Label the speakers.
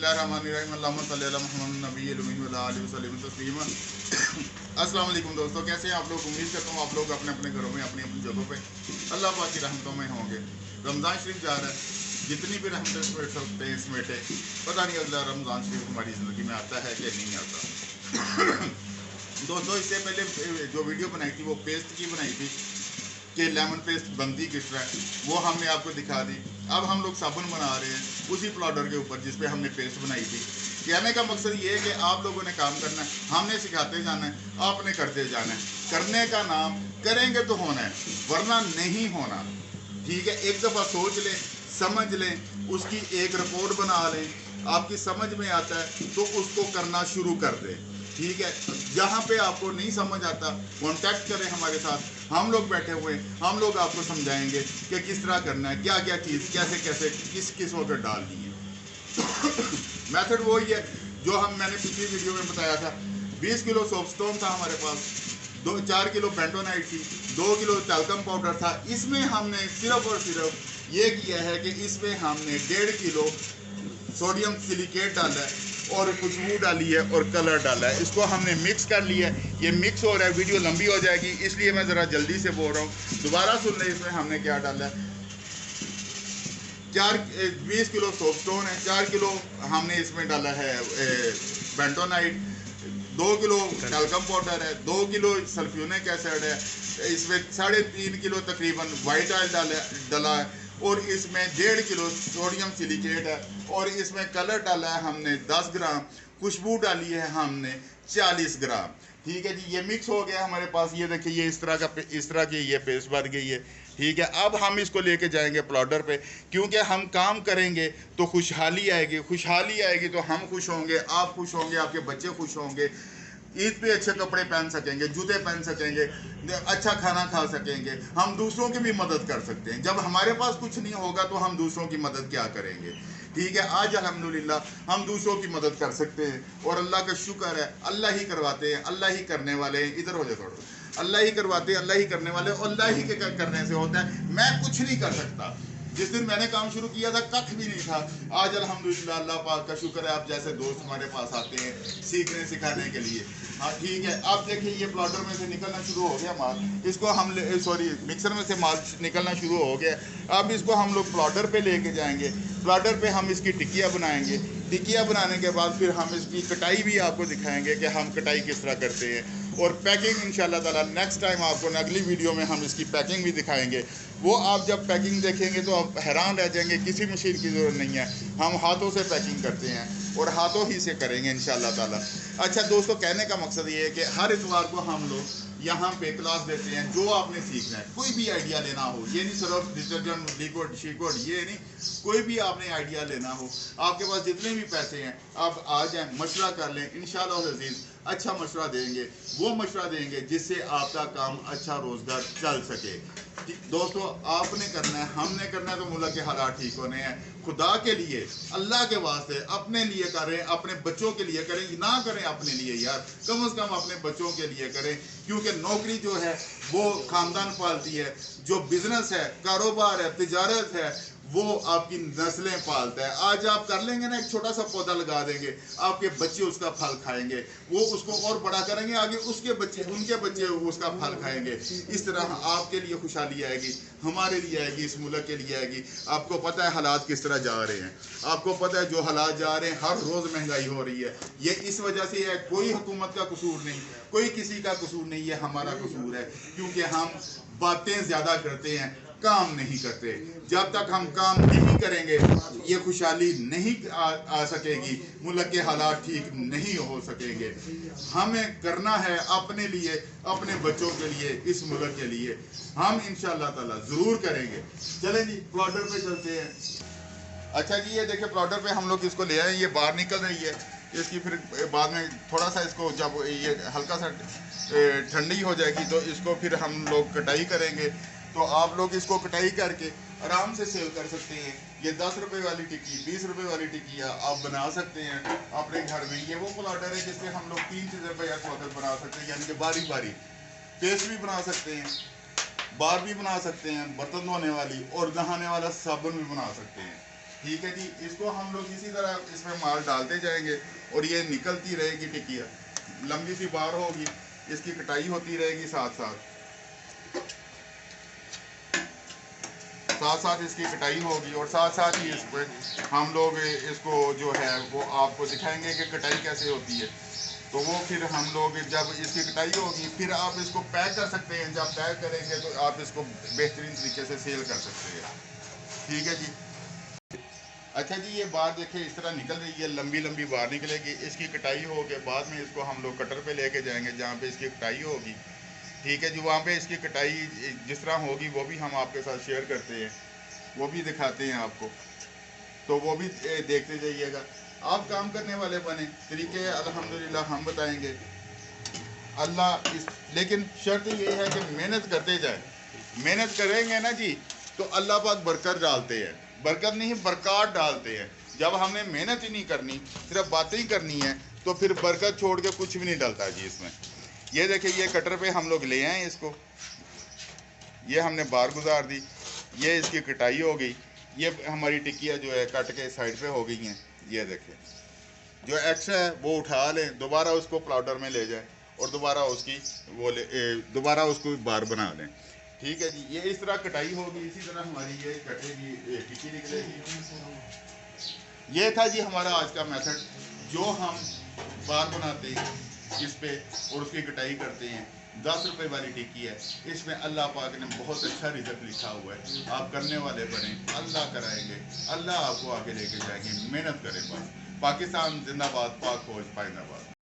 Speaker 1: बिस्मिल्लाहिर्रहमानिर्रहीम अल्लाहुम्मा सल्ली अला मुहम्मद नबील उम्मी व अला आलिहि वसल्लम तस्लीमा। अस्सलाम वालेकुम दोस्तों, कैसे हैं आप लोग? उम्मीद करता हूँ आप लोग अपने अपने घरों में अपनी अपनी जगहों पे अल्लाह पाक की रहमतों में होंगे। रमज़ान शरीफ जा रहा है, जितनी भी रहमतें समेट सकते हैं समेटे। पता नहीं अगला रमज़ान शरीफ हमारी ज़िंदगी में आता है कि नहीं आता। दोस्तों, इससे पहले जो वीडियो बनाई थी वो पेस्ट की बनाई थी कि लेमन पेस्ट बनती किस तरह, वो हमने आपको दिखा दी। अब हम लोग साबुन बना रहे हैं उसी प्लाउडर के ऊपर जिस पे हमने पेस्ट बनाई थी। कहने का मकसद ये है कि आप लोगों ने काम करना है, हमने सिखाते जाना है, आपने करते जाना है। करने का नाम करेंगे तो होना है, वरना नहीं होना। ठीक है, एक दफ़ा सोच लें, समझ लें, उसकी एक रिपोर्ट बना लें, आपकी समझ में आता है तो उसको करना शुरू कर दें। ठीक है, जहाँ पे आपको नहीं समझ आता कांटेक्ट करें हमारे साथ, हम लोग बैठे हुए हैं, हम लोग आपको समझाएंगे कि किस तरह करना है, क्या क्या चीज़ कैसे कैसे किस किस वक्त डालनी है। मेथड वही है जो मैंने पिछली वीडियो में बताया था। 20 किलो सोपस्टोन था हमारे पास, 4 किलो बेंटोनाइट थी, 2 किलो टैल्कम पाउडर था। इसमें हमने सिर्फ और सिर्फ ये किया है कि इसमें हमने 1.5 किलो सोडियम सिलिकेट डाला है और खुशबू डाली है और कलर डाला है। इसको हमने मिक्स कर लिया है। ये मिक्स हो रहा है, वीडियो लंबी हो जाएगी इसलिए मैं ज़रा जल्दी से बोल रहा हूँ, दोबारा सुन लें। इसमें हमने क्या डाला है, 20 किलो सोपस्टोन है, 4 किलो हमने इसमें डाला है बेंटोनाइट, 2 किलो टैल्कम पाउडर है, 2 किलो सल्फ्यूरिक एसिड है, इसमें 3.5 किलो तकरीबन वाइट ऑयल डाला है, और इसमें 1.5 किलो सोडियम सिलिकेट है, और इसमें कलर डाला है हमने 10 ग्राम, खुशबू डाली है हमने 40 ग्राम। ठीक है जी, ये मिक्स हो गया हमारे पास। ये देखिए, ये इस तरह की ये पेस्ट बन गई है। ठीक है, अब हम इसको लेके जाएंगे प्लॉटर पे, क्योंकि हम काम करेंगे तो खुशहाली आएगी, खुशहाली आएगी तो हम खुश होंगे, आप खुश होंगे, आपके बच्चे खुश होंगे। ईद पे अच्छे कपड़े पहन सकेंगे, जूते पहन सकेंगे, अच्छा खाना खा सकेंगे, हम दूसरों की भी मदद कर सकते हैं। जब हमारे पास कुछ नहीं होगा तो हम दूसरों की मदद क्या करेंगे? ठीक है, आज अल्हम्दुलिल्लाह हम दूसरों की मदद कर सकते हैं, और अल्लाह का शुक्र है, अल्लाह ही करवाते हैं, अल्लाह ही करने वाले हैं। इधर हो जाए थोड़ा, अल्लाह ही करवाते हैं, अल्लाह ही करने वाले, और अल्लाह ही के करने से होता है। मैं कुछ नहीं कर सकता। जिस दिन मैंने काम शुरू किया था कख भी नहीं था। आज अल्हम्दुलिल्लाह अल्लाह पाक का शुक्र है, आप जैसे दोस्त हमारे पास आते हैं सीखने सिखाने के लिए। हाँ ठीक है, आप देखिए ये प्लॉटर में से निकलना शुरू हो गया माल, इसको हम मिक्सर में से माल निकलना शुरू हो गया। अब इसको हम लोग प्लॉटर पे लेके जाएंगे, प्लॉटर पे हम इसकी टिक्कियाँ बनाएंगे। टिक्कियाँ बनाने के बाद फिर हम इसकी कटाई भी आपको दिखाएंगे कि हम कटाई किस तरह करते हैं, और पैकिंग इंशाल्लाह ताला नेक्स्ट टाइम आपको अगली वीडियो में हम इसकी पैकिंग भी दिखाएंगे। वो आप जब पैकिंग देखेंगे तो आप हैरान रह जाएंगे, किसी मशीन की ज़रूरत नहीं है, हम हाथों से पैकिंग करते हैं और हाथों ही से करेंगे इंशाल्लाह ताला। अच्छा दोस्तों, कहने का मकसद ये है कि हर इतवार को हम लोग यहाँ पे क्लास देते हैं। जो आपने सीखना है, कोई भी आइडिया लेना हो, ये नहीं सिर्फ डिटर्जेंट लिक्विड शिक्विड, ये नहीं, कोई भी आपने आइडिया लेना हो, आपके पास जितने भी पैसे हैं आप आ जाएं, मशवरा कर लें, इंशाअल्लाह अज़ीज़ अच्छा मशवरा देंगे, वो मशवरा देंगे जिससे आपका काम अच्छा रोज़गार चल सके। दोस्तों, आपने करना है, हमने करना है, तो मुल्क के हालात ठीक होने हैं। खुदा के लिए, अल्लाह के वास्ते अपने लिए करें, अपने बच्चों के लिए करें, ना करें अपने लिए यार, कम से कम अपने बच्चों के लिए करें। क्योंकि नौकरी जो है वो खानदान पालती है, जो बिजनेस है, कारोबार है, तिजारत है, वो आपकी नस्लें पालता है। आज आप कर लेंगे ना, एक छोटा सा पौधा लगा देंगे, आपके बच्चे उसका फल खाएंगे, वो उसको और बड़ा करेंगे, आगे उसके बच्चे, उनके बच्चे उसका फल खाएंगे। इस तरह आपके लिए खुशहाली आएगी, हमारे लिए आएगी, इस मुल्क के लिए आएगी। आपको पता है हालात किस तरह जा रहे हैं, आपको पता है जो हालात जा रहे हैं, हर रोज़ महंगाई हो रही है। ये इस वजह से है, कोई हुकूमत का कसूर नहीं, कोई किसी का कसूर नहीं, है हमारा कसूर है, क्योंकि हम बातें ज़्यादा करते हैं, काम नहीं करते। जब तक हम काम नहीं करेंगे ये खुशहाली नहीं आ सकेगी, मुल्क के हालात ठीक नहीं हो सकेंगे। हमें करना है अपने लिए, अपने बच्चों के लिए, इस मुल्क के लिए। हम इंशाअल्लाह ताला ज़रूर करेंगे। चलें जी, प्लॉटर पे चलते हैं। अच्छा जी, ये देखिए प्लॉटर पे हम लोग इसको ले आए, ये बाहर निकल रही है। इसकी फिर बाद में थोड़ा सा इसको जब ये हल्का सा ठंडी हो जाएगी तो इसको फिर हम लोग कटाई करेंगे। तो आप लोग इसको कटाई करके आराम से सेल कर सकते हैं। ये 10 रुपए वाली टिक्की, 20 रुपए वाली टिक्कियाँ आप बना सकते हैं अपने घर में। ये वो प्लॉटर है जिससे हम लोग 3 चीज़ें एक वक्त बना सकते हैं, यानी कि बारी बारी पेस्ट भी बना सकते हैं, बार भी बना सकते हैं, बर्तन धोने वाली और नहाने वाला साबुन भी बना सकते हैं। ठीक है जी। इसको हम लोग इसी तरह इसमें माल डालते जाएंगे और ये निकलती रहेगी टिक्कियाँ, लंबी सी बार होगी, इसकी कटाई होती रहेगी साथ साथ इसकी कटाई होगी, और साथ साथ ही इस पर हम लोग इसको जो है वो आपको दिखाएंगे कि कटाई कैसे होती है। तो वो फिर हम लोग जब इसकी कटाई होगी फिर आप इसको पैक कर सकते हैं। जब पैक करेंगे तो आप इसको बेहतरीन तरीके से सेल कर सकते हैं। ठीक है जी। अच्छा जी, ये बार देखिए इस तरह निकल रही है, लंबी लंबी बार निकलेगी। इसकी कटाई हो के बाद में इसको हम लोग कटर पे लेके जाएंगे जहाँ पे इसकी कटाई होगी। ठीक है जी। वहाँ पे इसकी कटाई जिस तरह होगी वो भी हम आपके साथ शेयर करते हैं, वो भी दिखाते हैं आपको, तो वो भी देखते जाइएगा। आप काम करने वाले बने, तरीके अल्हम्दुलिल्लाह हम बताएंगे। अल्लाह इस लेकिन शर्त ये है कि मेहनत करते जाए। मेहनत करेंगे ना जी तो अल्लाह पाक बरकत डालते हैं, बरकत नहीं बरकत डालते हैं। जब हमने मेहनत ही नहीं करनी, सिर्फ बातें ही करनी है, तो फिर बरकत छोड़ के कुछ भी नहीं डलता जी इसमें। ये देखिए, ये कटर पे हम लोग ले आए इसको, ये हमने बार गुजार दी, ये इसकी कटाई हो गई, ये हमारी टिक्कियाँ जो है कट के साइड पे हो गई हैं। ये देखें, जो एक्स्ट्रा है वो उठा लें, दोबारा उसको प्लाउडर में ले जाएं और दोबारा उसकी दोबारा उसको बार बना लें। ठीक है जी। ये इस तरह कटाई होगी, इसी तरह हमारी ये कटेगी, टिक्की निकलेगी। ये था जी हमारा आज का मेथड, जो हम बार बनाते हैं इस पे और उसकी कटाई करते हैं। 10 रुपए वाली टिक्की है, इसमें अल्लाह पाक ने बहुत अच्छा रिजल्ट लिखा हुआ है। आप करने वाले बने, अल्लाह कराएंगे, अल्लाह आपको आगे लेके जाएंगे। मेहनत करें बस। पाकिस्तान जिंदाबाद, पाक फौज पाइंदाबाद।